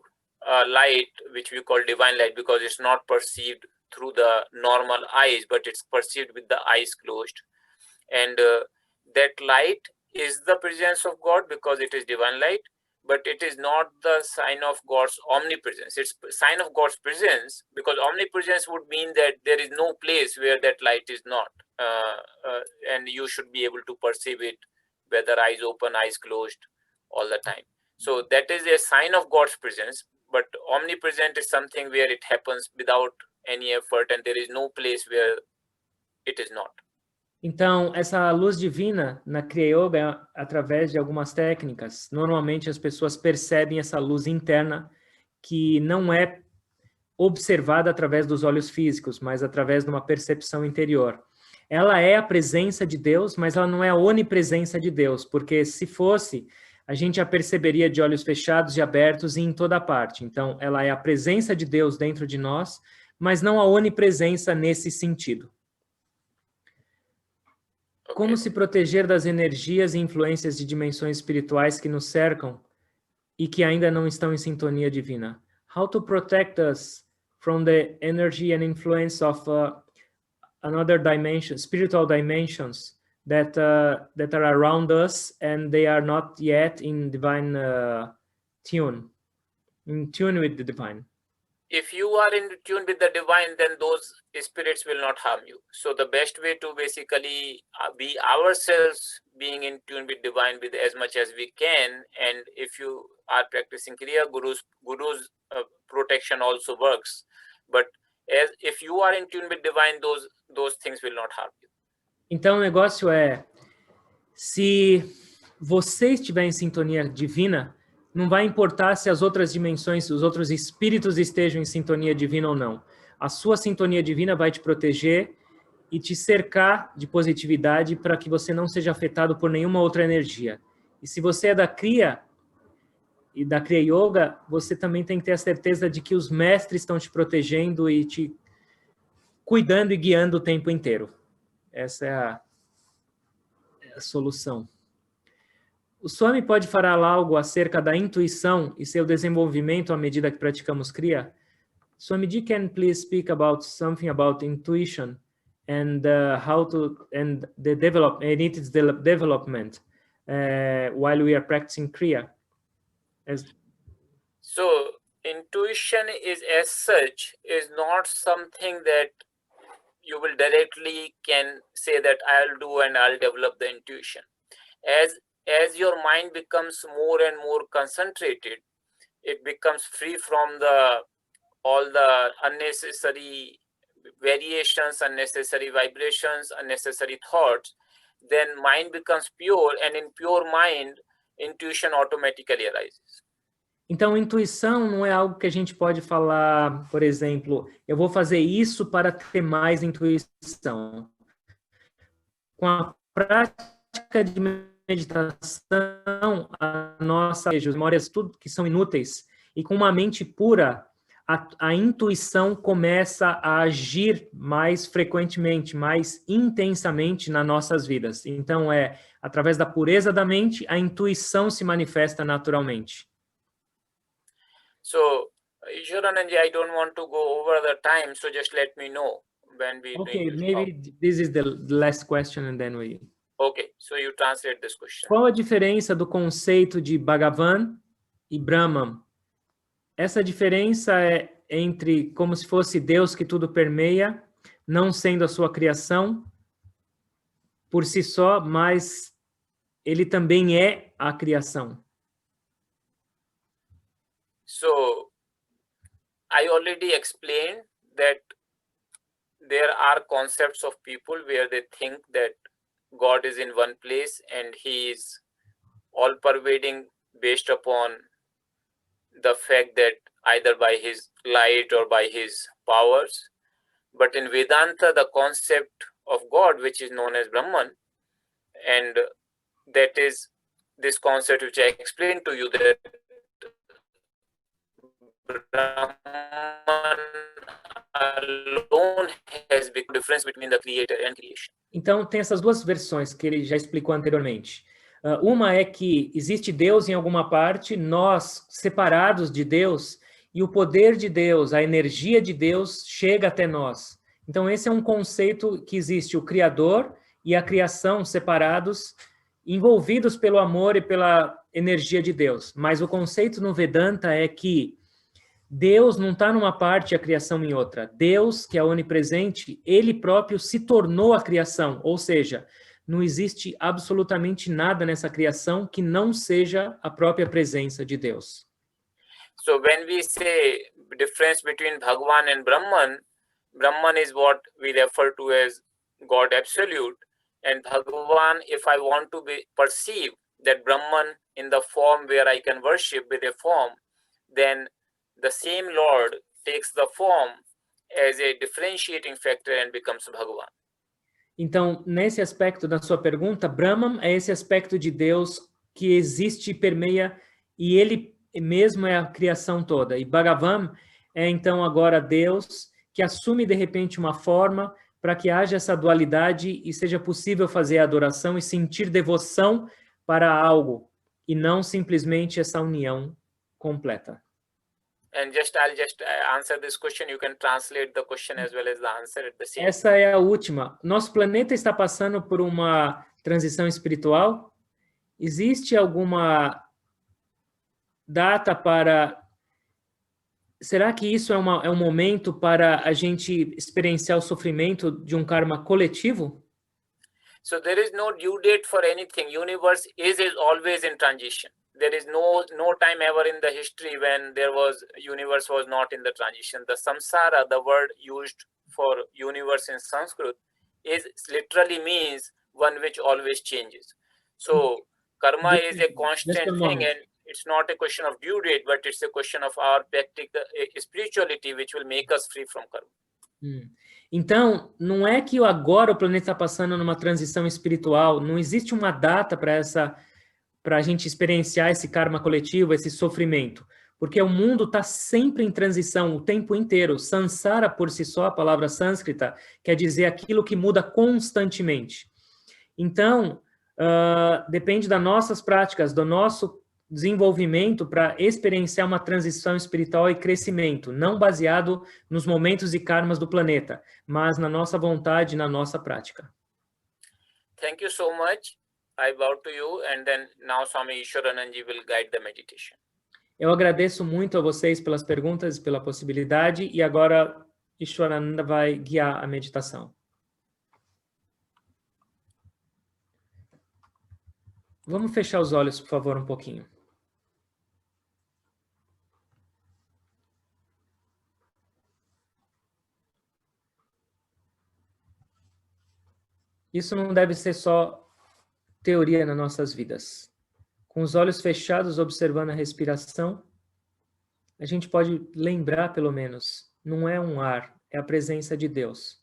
a light which we call divine light because it's not perceived through the normal eyes, but it's perceived with the eyes closed. And that light is the presence of God because it is divine light, but it is not the sign of God's omnipresence. It's a sign of God's presence because omnipresence would mean that there is no place where that light is not. And you should be able to perceive it, whether eyes open, eyes closed, all the time. So that is a sign of God's presence, but omnipresent is something where it happens without any effort and there is no place where it is not. Então, essa luz divina na Kriya Yoga é através de algumas técnicas. Normalmente as pessoas percebem essa luz interna que não é observada através dos olhos físicos, mas através de uma percepção interior. Ela é a presença de Deus, mas ela não é a onipresença de Deus, porque se fosse, a gente a perceberia de olhos fechados e abertos e em toda parte. Então, ela é a presença de Deus dentro de nós, mas não a onipresença nesse sentido. Como se proteger das energias e influências de dimensões espirituais que nos cercam e que ainda não estão em sintonia divina? How to protect us from the energy and influence of another dimension, spiritual dimensions that are around us and they are not yet in divine tune with the divine. If you are in tune with the divine, then those spirits will not harm you. So the best way to basically be ourselves being in tune with divine with as much as we can. And if you are practicing Kriya, Guru's protection also works. But if you are in tune with divine, those things will not harm you. Então o negócio é, se você estiver em sintonia divina, não vai importar se as outras dimensões, os outros espíritos estejam em sintonia divina ou não. A sua sintonia divina vai te proteger e te cercar de positividade para que você não seja afetado por nenhuma outra energia. E se você é da Kriya e da Kriya Yoga, você também tem que ter a certeza de que os mestres estão te protegendo e te cuidando e guiando o tempo inteiro. Essa é a solução. O Swami pode falar algo acerca da intuição e seu desenvolvimento à medida que praticamos Kriya? Swamiji, can please speak about something about intuition and how to and the its development while we are practicing Kriya? So intuition is as such is not something that you will directly can say that I'll do and I'll develop the intuition. As your mind becomes more and more concentrated, it becomes free from all the unnecessary variations, unnecessary vibrations, unnecessary thoughts, then mind becomes pure, and in pure mind, intuition automatically arises. Então, intuição não é algo que a gente pode falar, por exemplo, eu vou fazer isso para ter mais intuição. Com a prática de meditação, as memórias, tudo que são inúteis, e com uma mente pura, a intuição começa a agir mais frequentemente, mais intensamente nas nossas vidas. Então, através da pureza da mente, a intuição se manifesta naturalmente. So, Iswarananji, I don't want to go over the time, so just let me know when we... Okay, maybe this is the last question and then we... Okay, so you translate this question. Qual a diferença do conceito de Bhagavan e Brahman? Essa diferença é entre como se fosse Deus que tudo permeia, não sendo a sua criação por si só, mas ele também é a criação. So, I already explained that there are concepts of people where they think that God is in one place and he is all pervading based upon the fact that either by his light or by his powers. But in Vedanta, the concept of God, which is known as Brahman, and that is this concept which I explained to you, that Brahman alone has the difference between the creator and creation. Então, tem essas duas versões que ele já explicou anteriormente. Uma é que existe Deus em alguma parte, nós separados de Deus, e o poder de Deus, a energia de Deus chega até nós. Então esse é um conceito que existe o Criador e a criação separados, envolvidos pelo amor e pela energia de Deus. Mas o conceito no Vedanta é que Deus não está numa parte e a criação em outra. Deus, que é onipresente, ele próprio se tornou a criação, ou seja, não existe absolutamente nada nessa criação que não seja a própria presença de Deus. So when we say difference between Bhagwan and Brahman, Brahman is what we refer to as God absolute, and Bhagwan, if I want to perceive that Brahman in the form where I can worship with a form, then the same Lord takes the form as a differentiating factor and becomes Bhagwan. Então, nesse aspecto da sua pergunta, Brahman é esse aspecto de Deus que existe e permeia, e ele mesmo é a criação toda. E Bhagavan é, então, agora Deus que assume, de repente, uma forma para que haja essa dualidade e seja possível fazer a adoração e sentir devoção para algo, e não simplesmente essa união completa. And I'll just answer this question. You can translate the question as well as the answer at the same time. Essa é a última. Nosso planeta está passando por uma transição espiritual? Existe alguma data para... Será que isso é um momento para a gente experienciar o sofrimento de um karma coletivo? So there is no due date for anything. Universe is always in transition. There is no time ever in the history when universe was not in the transition. The samsara, the word used for universe in Sanskrit, is literally means one which always changes. So karma is a constant thing, and it's not a question of due date, but it's a question of our practical spirituality which will make us free from karma. Então, não é que agora o planeta está passando numa transição espiritual, não existe uma data para a gente experienciar esse karma coletivo, esse sofrimento, porque o mundo está sempre em transição o tempo inteiro. Sansara, por si só, a palavra sânscrita, quer dizer aquilo que muda constantemente. Então, depende das nossas práticas, do nosso desenvolvimento para experienciar uma transição espiritual e crescimento, não baseado nos momentos e karmas do planeta, mas na nossa vontade, na nossa prática. Thank you so much. I bow to you, and then now Swami Ishwarananji will guide the meditation. Eu agradeço muito a vocês pelas perguntas e pela possibilidade, e agora Ishwarananda vai guiar a meditação. Vamos fechar os olhos, por favor, um pouquinho. Isso não deve ser só teoria nas nossas vidas. Com os olhos fechados, observando a respiração, a gente pode lembrar, pelo menos, não é um ar, é a presença de Deus.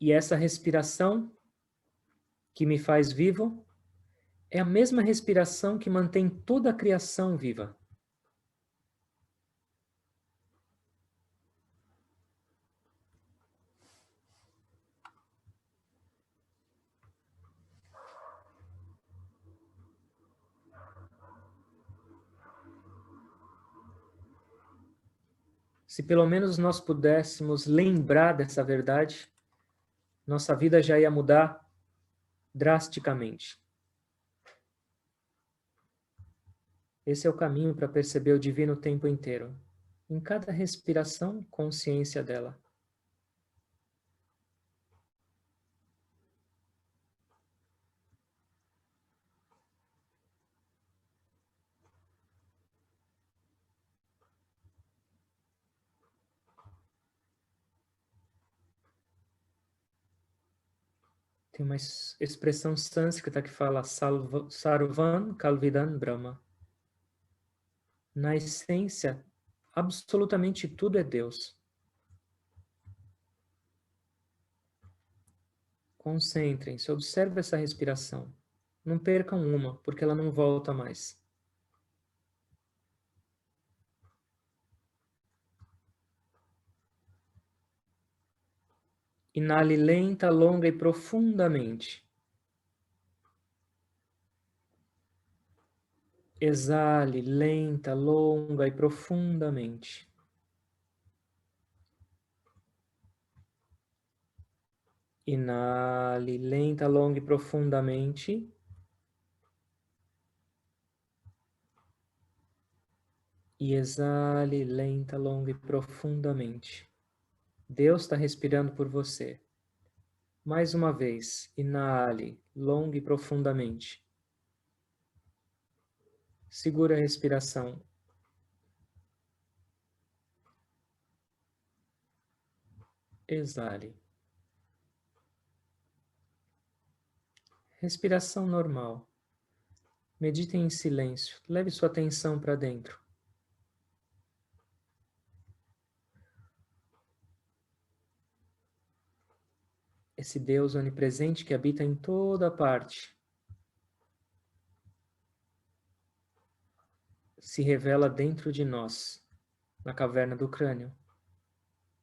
E essa respiração que me faz vivo é a mesma respiração que mantém toda a criação viva. Se pelo menos nós pudéssemos lembrar dessa verdade, nossa vida já ia mudar drasticamente. Esse é o caminho para perceber o divino o tempo inteiro. Em cada respiração, consciência dela. Tem uma expressão sânscrita que fala Sarvan Kalvidan Brahma. Na essência, absolutamente tudo é Deus. Concentrem-se, observem essa respiração. Não percam uma, porque ela não volta mais. Inale lenta, longa e profundamente. Exale lenta, longa e profundamente. Inale lenta, longa e profundamente. E exale lenta, longa e profundamente. Deus está respirando por você. Mais uma vez, inale, longa e profundamente. Segura a respiração. Exale. Respiração normal. Medite em silêncio. Leve sua atenção para dentro. Esse Deus onipresente que habita em toda parte se revela dentro de nós, na caverna do crânio,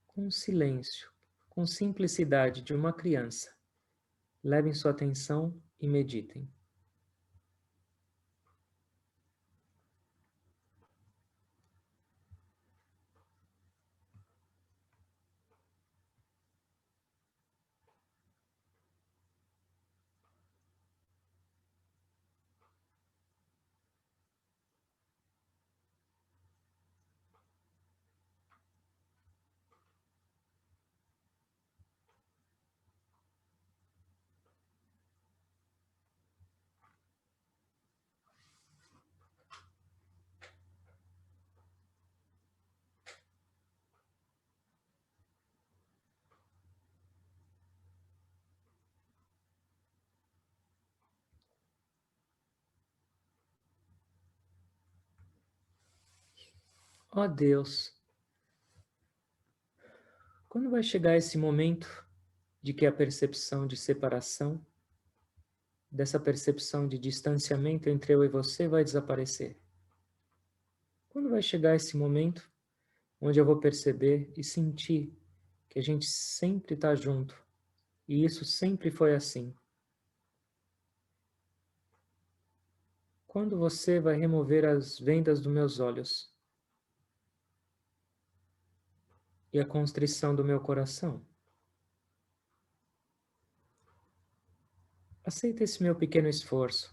com silêncio, com simplicidade de uma criança. Levem sua atenção e meditem. Ó Deus, quando vai chegar esse momento de que a percepção de separação, dessa percepção de distanciamento entre eu e você vai desaparecer? Quando vai chegar esse momento onde eu vou perceber e sentir que a gente sempre está junto, e isso sempre foi assim? Quando você vai remover as vendas dos meus olhos e a constrição do meu coração? Aceita esse meu pequeno esforço.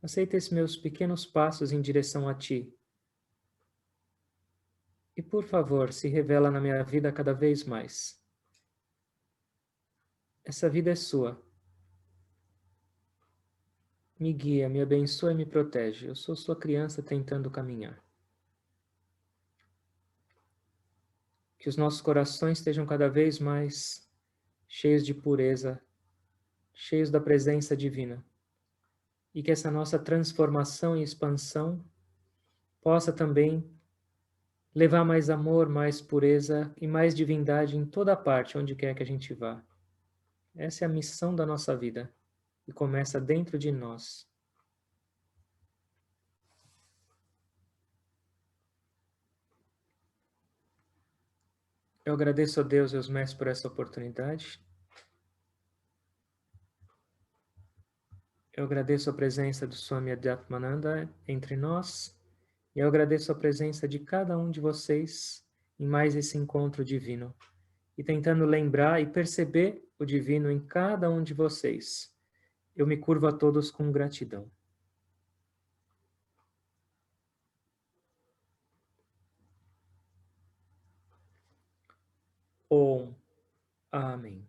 Aceita esses meus pequenos passos em direção a Ti. E, por favor, se revela na minha vida cada vez mais. Essa vida é sua. Me guia, me abençoa e me protege. Eu sou sua criança tentando caminhar. Que os nossos corações estejam cada vez mais cheios de pureza, cheios da presença divina. E que essa nossa transformação e expansão possa também levar mais amor, mais pureza e mais divindade em toda parte, onde quer que a gente vá. Essa é a missão da nossa vida e começa dentro de nós. Eu agradeço a Deus e aos mestres por essa oportunidade. Eu agradeço a presença do Swami Adhyatmananda entre nós. E eu agradeço a presença de cada um de vocês em mais esse encontro divino. E tentando lembrar e perceber o divino em cada um de vocês. Eu me curvo a todos com gratidão. Om. Amém.